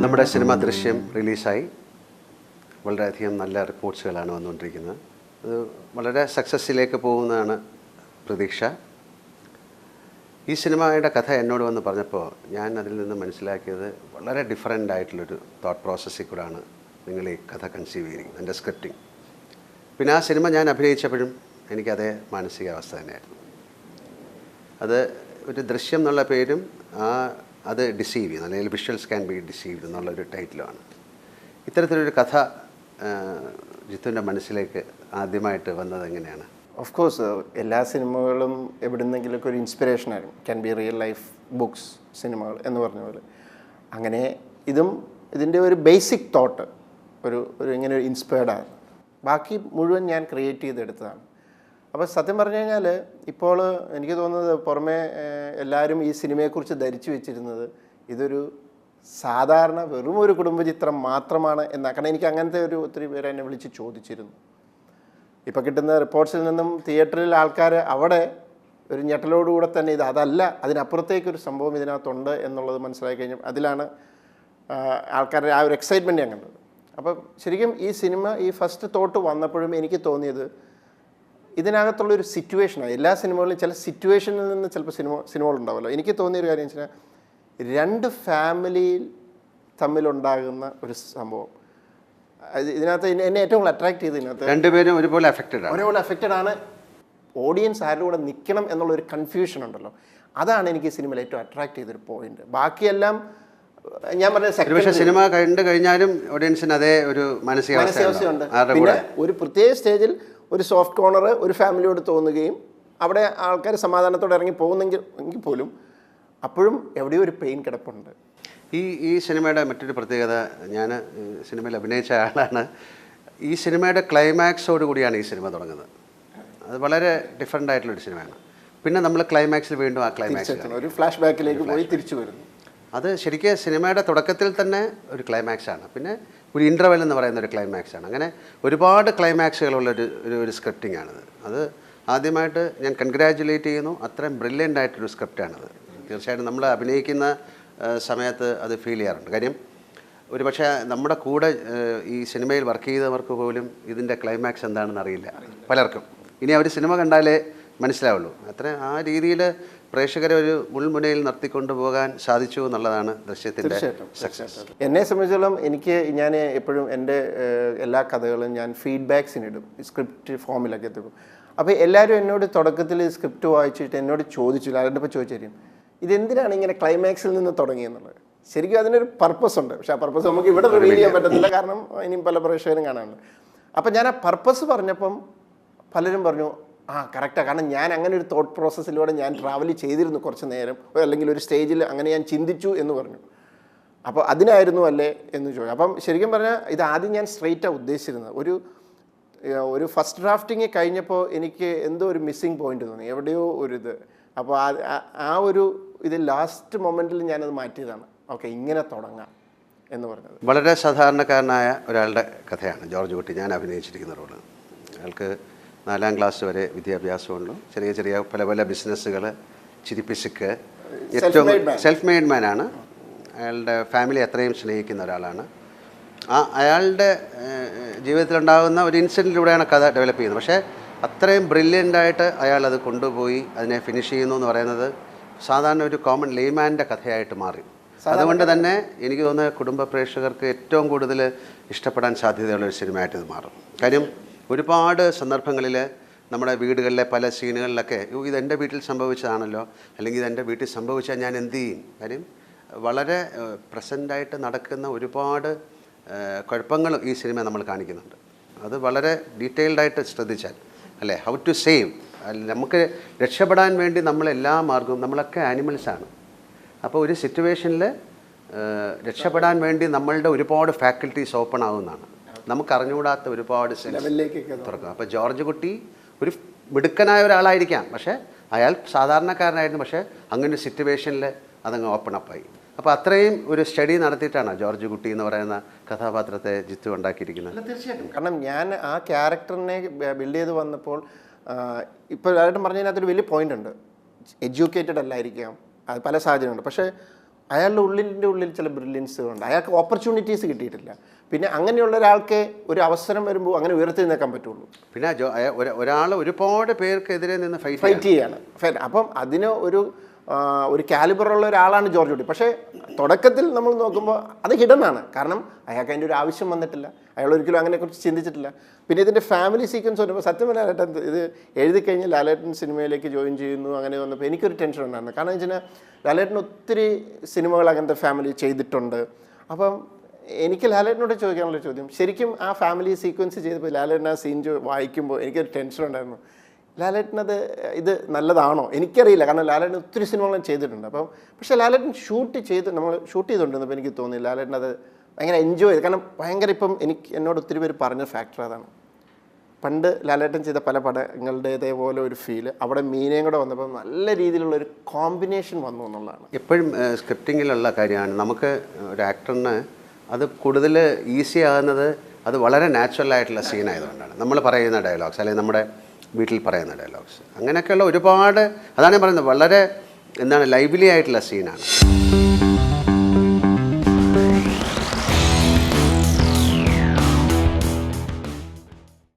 നമ്മുടെ സിനിമ ദൃശ്യം റിലീസായി വളരെയധികം നല്ല റിപ്പോർട്ട്സുകളാണ് വന്നുകൊണ്ടിരിക്കുന്നത്. അത് വളരെ സക്സസ്സിലേക്ക് പോകുന്നതാണ് പ്രതീക്ഷ. ഈ സിനിമയുടെ കഥ എന്നോട് വന്ന് പറഞ്ഞപ്പോൾ ഞാൻ അതിൽ നിന്ന് മനസ്സിലാക്കിയത് വളരെ ഡിഫറൻ്റ് ആയിട്ടുള്ളൊരു തോട്ട് പ്രോസസ്സിൽ കൂടാണ് നിങ്ങൾ ഈ കഥ കൺസീവ് ചെയ്തിരിക്കുന്നത്, എൻ്റെ സ്ക്രിപ്റ്റിംഗ്. പിന്നെ ആ സിനിമ ഞാൻ അഭിനയിച്ചപ്പോഴും എനിക്കതേ മാനസികാവസ്ഥ തന്നെയായിരുന്നു. അത് ഒരു ദൃശ്യം എന്നുള്ള പേരും അത് ഡിസീവ് ചെയ്യുന്നു, അല്ലെങ്കിൽ വിഷ്വൽസ് ക്യാൻ ബി ഡിസീവ്ഡ് എന്നുള്ളൊരു ടൈറ്റിലുമാണ്. ഇത്തരത്തിലൊരു കഥ ജിത്തുവിൻ്റെ മനസ്സിലേക്ക് ആദ്യമായിട്ട് വന്നത് എങ്ങനെയാണ്? ഓഫ് കോഴ്സ് എല്ലാ സിനിമകളും എവിടുന്നെങ്കിലൊക്കെ ഒരു ഇൻസ്പിറേഷനായിരുന്നു. Can be real life books, സിനിമകൾ എന്ന് പറഞ്ഞ പോലെ. അങ്ങനെ ഇതിൻ്റെ ഒരു ബേസിക് തോട്ട് ഒരു ഇങ്ങനെ ഒരു ഇൻസ്പയർഡാണ്. ബാക്കി മുഴുവൻ ഞാൻ ക്രിയേറ്റ് ചെയ്തെടുത്തതാണ്. അപ്പോൾ സത്യം പറഞ്ഞു കഴിഞ്ഞാൽ ഇപ്പോൾ എനിക്ക് തോന്നുന്നത് പുറമേ എല്ലാവരും ഈ സിനിമയെക്കുറിച്ച് ധരിച്ചു വെച്ചിരുന്നത് ഇതൊരു സാധാരണ വെറും ഒരു കുടുംബചിത്രം മാത്രമാണ് എന്നാണ്. കാരണം എനിക്ക് അങ്ങനത്തെ ഒത്തിരി പേര് എന്നെ വിളിച്ച് ചോദിച്ചിരുന്നു. ഇപ്പോൾ കിട്ടുന്ന റിപ്പോർട്ട്സിൽ നിന്നും തിയേറ്ററിൽ ആൾക്കാർ അവിടെ ഒരു ഞെട്ടലോടുകൂടെ തന്നെ അതല്ല, അതിനപ്പുറത്തേക്കൊരു സംഭവം ഇതിനകത്തുണ്ട് എന്നുള്ളത് മനസ്സിലാക്കി കഴിഞ്ഞാൽ അതിലാണ് ആൾക്കാരുടെ ആ ഒരു എക്സൈറ്റ്മെൻറ്റ് ഞാൻ കണ്ടത്. അപ്പം ശരിക്കും ഈ സിനിമ ഈ ഫസ്റ്റ് തോട്ട് വന്നപ്പോഴും എനിക്ക് തോന്നിയത് ഇതിനകത്തുള്ളൊരു സിറ്റുവേഷനാണ്. എല്ലാ സിനിമകളിലും ചില സിറ്റുവേഷനിൽ നിന്ന് ചിലപ്പോൾ സിനിമകളുണ്ടാവുമല്ലോ. എനിക്ക് തോന്നിയൊരു കാര്യം എന്ന് വെച്ചാൽ രണ്ട് ഫാമിലിയിൽ തമ്മിലുണ്ടാകുന്ന ഒരു സംഭവം. ഇതിനകത്ത് എന്നെ ഏറ്റവും കൂടുതൽ അട്രാക്ട് ചെയ്ത് ഇതിനകത്ത് രണ്ടുപേരും ഒരുപോലെ അഫക്റ്റഡ് ആണ്. ഓഡിയൻസ് ആരുടെ കൂടെ നിൽക്കണം എന്നുള്ളൊരു കൺഫ്യൂഷൻ ഉണ്ടല്ലോ, അതാണ് എനിക്ക് ഈ സിനിമയിൽ ഏറ്റവും അട്രാക്ട് ചെയ്തൊരു പോയിന്റ്. ബാക്കിയെല്ലാം ഞാൻ പറഞ്ഞ സിനിമ കണ്ടു കഴിഞ്ഞാലും ഓഡിയൻസിന് അതേ ഒരു മാനസികാവസ്ഥയുണ്ട്. പിന്നെ ഒരു പ്രത്യേക സ്റ്റേജിൽ ഒരു സോഫ്റ്റ് കോർണർ ഒരു ഫാമിലിയോട് തോന്നുകയും അവിടെ ആൾക്കാർ സമാധാനത്തോടെ ഇറങ്ങി പോകുന്നെങ്കിൽ പോലും അപ്പോഴും എവിടെയോ ഒരു പെയിൻ കിടപ്പുണ്ട്. ഈ സിനിമയുടെ മറ്റൊരു പ്രത്യേകത, ഞാൻ സിനിമയിൽ അഭിനയിച്ച ആളാണ്. ഈ സിനിമയുടെ ക്ലൈമാക്സോട് കൂടിയാണ് ഈ സിനിമ തുടങ്ങുന്നത്. അത് വളരെ ഡിഫറെൻ്റ് ആയിട്ടുള്ളൊരു സിനിമയാണ്. പിന്നെ നമ്മൾ ക്ലൈമാക്സിൽ വീണ്ടും ആ ക്ലൈമാക്സ് ഒരു ഫ്ലാഷ് ബാക്കിലേക്ക് പോയി തിരിച്ചു വരുന്നു. അത് ശരിക്കും സിനിമയുടെ തുടക്കത്തിൽ തന്നെ ഒരു ക്ലൈമാക്സാണ്. പിന്നെ ഒരു ഇൻ്റർവെൽ എന്ന് പറയുന്ന ഒരു ക്ലൈമാക്സാണ്. അങ്ങനെ ഒരുപാട് ക്ലൈമാക്സുകളുള്ളൊരു സ്ക്രിപ്റ്റിംഗ് ആണിത്. അത് ആദ്യമായിട്ട് ഞാൻ കൺഗ്രാജുലേറ്റ് ചെയ്യുന്നു. അത്രയും ബ്രില്യൻ്റ് ആയിട്ടൊരു സ്ക്രിപ്റ്റാണിത്. തീർച്ചയായിട്ടും നമ്മൾ അഭിനയിക്കുന്ന സമയത്ത് അത് ഫീൽ ചെയ്യാറുണ്ട്. കാര്യം ഒരു പക്ഷേ നമ്മുടെ കൂടെ ഈ സിനിമയിൽ വർക്ക് ചെയ്തവർക്ക് പോലും ഇതിൻ്റെ ക്ലൈമാക്സ് എന്താണെന്ന് അറിയില്ല പലർക്കും. ഇനി അവർ സിനിമ കണ്ടാലേ മനസ്സിലാവുള്ളൂ. ആ രീതിയിൽ പ്രേക്ഷകരെ ഒരു മുൾമുനയിൽ നിർത്തിക്കൊണ്ടു പോകാൻ സാധിച്ചു എന്നുള്ളതാണ് ദൃശ്യത്തിൻ്റെ സക്സസ്. എന്നെ സംബന്ധിച്ചോളം ഞാൻ എപ്പോഴും എൻ്റെ എല്ലാ കഥകളും ഞാൻ ഫീഡ്ബാക്സിനിടും, സ്ക്രിപ്റ്റ് ഫോമിലൊക്കെ എത്തിക്കും. അപ്പോൾ എല്ലാവരും എന്നോട് തുടക്കത്തിൽ സ്ക്രിപ്റ്റ് വായിച്ചിട്ട് എന്നോട് ചോദിച്ചില്ല, ആരുടെ ഇപ്പോൾ ചോദിച്ചായിരിക്കും ഇതെന്തിനാണ് ഇങ്ങനെ ക്ലൈമാക്സിൽ നിന്ന് തുടങ്ങിയെന്നുള്ളത്. ശരിക്കും അതിനൊരു പർപ്പസ് ഉണ്ട്, പക്ഷേ ആ പർപ്പസ് നമുക്ക് ഇവിടെ റിവീൽ ചെയ്യാൻ പറ്റത്തില്ല, കാരണം ഇനിയും പല പ്രേക്ഷകരും കാണാനുണ്ട്. അപ്പം ഞാൻ ആ പർപ്പസ് പറഞ്ഞപ്പം പലരും പറഞ്ഞു കറക്റ്റാണ്, കാരണം ഞാൻ അങ്ങനെ ഒരു തോട്ട് പ്രോസസ്സിലൂടെ ഞാൻ ട്രാവൽ ചെയ്തിരുന്നു കുറച്ച് നേരം, അല്ലെങ്കിൽ ഒരു സ്റ്റേജിൽ അങ്ങനെ ഞാൻ ചിന്തിച്ചു എന്ന് പറഞ്ഞു. അപ്പോൾ അതിനായിരുന്നു അല്ലേ എന്ന് ചോദിച്ചു. അപ്പം ശരിക്കും പറഞ്ഞാൽ ഇത് ആദ്യം ഞാൻ സ്ട്രെയിറ്റാണ് ഉദ്ദേശിച്ചിരുന്നത്. ഒരു ഫസ്റ്റ് ഡ്രാഫ്റ്റിങ് കഴിഞ്ഞപ്പോൾ എനിക്ക് എന്തോ ഒരു മിസ്സിങ് പോയിന്റ് തോന്നി, എവിടെയോ ഇത്. അപ്പോൾ ആ ഒരു ഇത് ലാസ്റ്റ് മൊമെൻറ്റിൽ ഞാനത് മാറ്റിയതാണ്. ഓക്കെ, ഇങ്ങനെ തുടങ്ങാം എന്ന് പറഞ്ഞത്. വളരെ സാധാരണക്കാരനായ ഒരാളുടെ കഥയാണ് ജോർജ് കുട്ടി ഞാൻ അഭിനയിച്ചിരിക്കുന്ന റോള്. അയാൾക്ക് 4ാം ക്ലാസ് വരെ വിദ്യാഭ്യാസമുള്ളൂ. ചെറിയ പല ബിസിനസ്സുകൾ, ചിരിപ്പിശുക്ക്, ഏറ്റവും സെൽഫ് മെയ്ഡ് മാനാണ്. അയാളുടെ ഫാമിലി അത്രയും സ്നേഹിക്കുന്ന ഒരാളാണ്. അയാളുടെ ജീവിതത്തിലുണ്ടാകുന്ന ഒരു ഇൻസിഡൻറ്റിലൂടെയാണ് കഥ ഡെവലപ്പ് ചെയ്യുന്നത്. പക്ഷേ അത്രയും ബ്രില്യൻ്റായിട്ട് അയാൾ അത് കൊണ്ടുപോയി അതിനെ ഫിനിഷ് ചെയ്യുന്നു എന്ന് പറയുന്നത് സാധാരണ ഒരു കോമൺ ലേമാൻ്റെ കഥയായിട്ട് മാറി. അതുകൊണ്ട് തന്നെ എനിക്ക് തോന്നുന്നത് കുടുംബ പ്രേക്ഷകർക്ക് ഏറ്റവും കൂടുതൽ ഇഷ്ടപ്പെടാൻ സാധ്യതയുള്ളൊരു സിനിമയായിട്ട് ഇത് മാറും. കാര്യം ഒരുപാട് സന്ദർഭങ്ങളിൽ നമ്മുടെ വീടുകളിലെ പല സീനുകളിലൊക്കെ ഇതെൻ്റെ വീട്ടിൽ സംഭവിച്ചതാണല്ലോ, അല്ലെങ്കിൽ ഇതെൻ്റെ വീട്ടിൽ സംഭവിച്ചാൽ ഞാൻ എന്ത് ചെയ്യും. കാര്യം വളരെ പ്രസൻ്റായിട്ട് നടക്കുന്ന ഒരുപാട് കുഴപ്പങ്ങൾ ഈ സിനിമ നമ്മൾ കാണിക്കുന്നുണ്ട്. അത് വളരെ ഡീറ്റെയിൽഡായിട്ട് ശ്രദ്ധിച്ചാൽ അല്ലേ, ഹൗ ടു സേവ്, നമുക്ക് രക്ഷപ്പെടാൻ വേണ്ടി നമ്മളെല്ലാ മാർഗവും, നമ്മളൊക്കെ ആനിമൽസാണ്. അപ്പോൾ ഒരു സിറ്റുവേഷനിൽ രക്ഷപ്പെടാൻ വേണ്ടി നമ്മളുടെ ഒരുപാട് ഫാക്കൽറ്റീസ് ഓപ്പൺ ആവുന്നതാണ്. നമുക്കറിഞ്ഞുകൂടാത്ത ഒരുപാട് സെൻസിലേക്ക് തുറക്കും. അപ്പോൾ ജോർജ് കുട്ടി ഒരു മിടുക്കനായ ഒരാളായിരിക്കാം, പക്ഷേ അയാൾ സാധാരണക്കാരനായിരുന്നു. പക്ഷേ അങ്ങനെ ഒരു സിറ്റുവേഷനിൽ അതങ്ങ് ഓപ്പൺ അപ്പായി. അപ്പോൾ അത്രയും ഒരു സ്റ്റഡി നടത്തിയിട്ടാണ് ജോർജ് കുട്ടി എന്ന് പറയുന്ന കഥാപാത്രത്തെ ജിത്തു ഉണ്ടാക്കിയിരിക്കുന്നത്. തീർച്ചയായിട്ടും. കാരണം ഞാൻ ആ ക്യാരക്ടറിനെ ബിൽഡ് ചെയ്ത് വന്നപ്പോൾ ഇപ്പോൾ എല്ലാവരും പറഞ്ഞതിനകത്തൊരു വലിയ പോയിന്റ് ഉണ്ട്. എഡ്യൂക്കേറ്റഡ് അല്ലായിരിക്കാം, അത് പല സാഹചര്യമുണ്ട്. പക്ഷേ അയാളുടെ ഉള്ളിൽ ചില ബ്രില്യൻസുകളുണ്ട്. അയാൾക്ക് ഓപ്പർച്യൂണിറ്റീസ് കിട്ടിയിട്ടില്ല. പിന്നെ അങ്ങനെയുള്ള ഒരാൾക്ക് ഒരു അവസരം വരുമ്പോൾ അങ്ങനെ ഉയർത്തി നിൽക്കാൻ പറ്റുള്ളൂ. പിന്നെ ഒരാൾ ഒരുപാട് പേർക്കെതിരെ നിന്ന് ഫൈറ്റ് ചെയ്യാണ്. അപ്പം അതിന് ഒരു കാലിബറുള്ള ഒരാളാണ് ജോർജ് കുട്ടി. പക്ഷേ തുടക്കത്തിൽ നമ്മൾ നോക്കുമ്പോൾ അത് ഹിഡനാണ്. കാരണം അയാൾക്ക് അതിൻ്റെ ഒരു ആവശ്യം വന്നിട്ടില്ല. അയാൾ ഒരിക്കലും അതിനെക്കുറിച്ച് ചിന്തിച്ചിട്ടില്ല. പിന്നെ ഇതിൻ്റെ ഫാമിലി സീക്വൻസ് വരുമ്പോൾ സത്യം ലാലേട്ടൻ ഇത് എഴുതി കഴിഞ്ഞ് ലാലേട്ടൻ സിനിമയിലേക്ക് ജോയിൻ ചെയ്യുന്നു അങ്ങനെ വന്നപ്പോൾ എനിക്കൊരു ടെൻഷൻ ഉണ്ടായിരുന്നു. കാരണം എന്ന് വെച്ചാൽ ലാലേട്ടൻ ഒത്തിരി സിനിമകൾ അങ്ങനത്തെ ഫാമിലി ചെയ്തിട്ടുണ്ട്. അപ്പം എനിക്ക് ലാലേട്ടനോട് ചോദിക്കാനുള്ള ചോദ്യം, ശരിക്കും ആ ഫാമിലി സീക്വൻസ് ചെയ്തപ്പോൾ ലാലേട്ടൻ ആ സീൻ വായിക്കുമ്പോൾ എനിക്കൊരു ടെൻഷൻ ഉണ്ടായിരുന്നു. ലാലേട്ടനത് ഇത് നല്ലതാണോ എനിക്കറിയില്ല. കാരണം ലാലേട്ടൻ ഒത്തിരി സിനിമകളും ചെയ്തിട്ടുണ്ട്. അപ്പം പക്ഷേ ലാലേട്ടൻ നമ്മൾ ഷൂട്ട് ചെയ്തുകൊണ്ടിരുന്നപ്പോൾ എനിക്ക് തോന്നി ലാലേട്ടൻ അത് ഭയങ്കര എൻജോയ് ചെയ്തു. കാരണം ഭയങ്കര ഇപ്പം എന്നോട് ഒത്തിരി പേര് പറഞ്ഞ ഫാക്ടർ അതാണ്. പണ്ട് ലാലേട്ടൻ ചെയ്ത പല പടങ്ങളുടെ ഇതേപോലെ ഒരു ഫീല് അവിടെ മീനയും കൂടെ വന്നപ്പോൾ നല്ല രീതിയിലുള്ളൊരു കോമ്പിനേഷൻ വന്നു എന്നുള്ളതാണ്. എപ്പോഴും സ്ക്രിപ്റ്റിങ്ങിലുള്ള കാര്യമാണ്. നമുക്ക് ഒരു ആക്ടറിന് അത് കൂടുതൽ ഈസി ആകുന്നത് അത് വളരെ നാച്ചുറൽ ആയിട്ടുള്ള സീനായതുകൊണ്ടാണ്. നമ്മൾ പറയുന്ന ഡയലോഗ്സ് അല്ലെങ്കിൽ നമ്മുടെ വീട്ടിൽ പറയുന്ന ഡയലോഗ്സ് അങ്ങനെയൊക്കെയുള്ള ഒരുപാട്, അതാണ് ഞാൻ പറയുന്നത്, വളരെ ലൈവ്ലി ആയിട്ടുള്ള സീനാണ്.